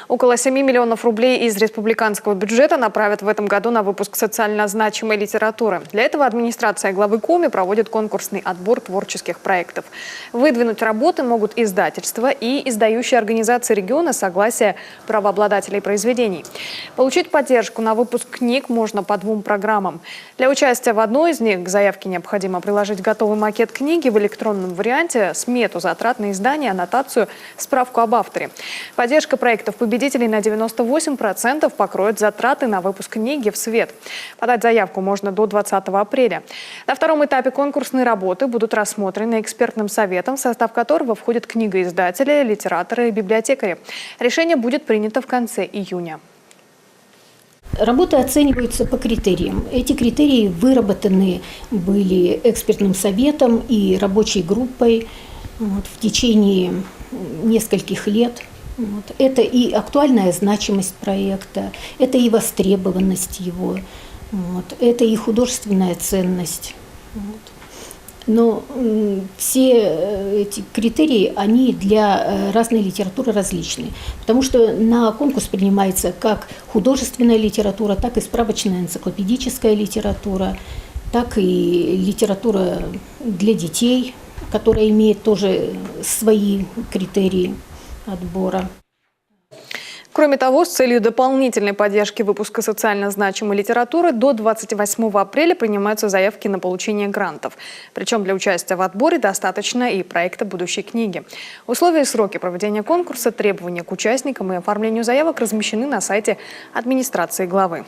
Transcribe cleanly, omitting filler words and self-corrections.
Около 7 миллионов рублей из республиканского бюджета направят в этом году на выпуск социально значимой литературы. Для этого администрация главы Коми проводит конкурсный отбор творческих проектов. Выдвинуть работы могут издательства и издающие организации региона с согласия правообладателей произведений. Получить поддержку на выпуск книг можно по двум программам. Для участия в одной из них к заявке необходимо приложить готовый макет книги в электронном варианте, смету затрат на издание, аннотацию, справку об авторе. Поддержка проектов победителей на 98% покроет затраты на выпуск книги в свет. Подать заявку можно до 20 апреля. На втором этапе конкурсные работы будут рассмотрены экспертным советом, в состав которого входят книгоиздатели, литераторы и библиотекари. Решение будет принято в конце июня. Работы оцениваются по критериям. Эти критерии выработаны были экспертным советом и рабочей группой в течение нескольких лет. Это и актуальная значимость проекта, это и востребованность его, это и художественная ценность. Но все эти критерии, они для разной литературы различны. Потому что на конкурс принимается как художественная литература, так и справочная энциклопедическая литература, так и литература для детей, которая имеет тоже свои критерии отбора. Кроме того, с целью дополнительной поддержки выпуска социально значимой литературы до 28 апреля принимаются заявки на получение грантов. Причем для участия в отборе достаточно и проекта будущей книги. Условия и сроки проведения конкурса, требования к участникам и оформлению заявок размещены на сайте администрации главы.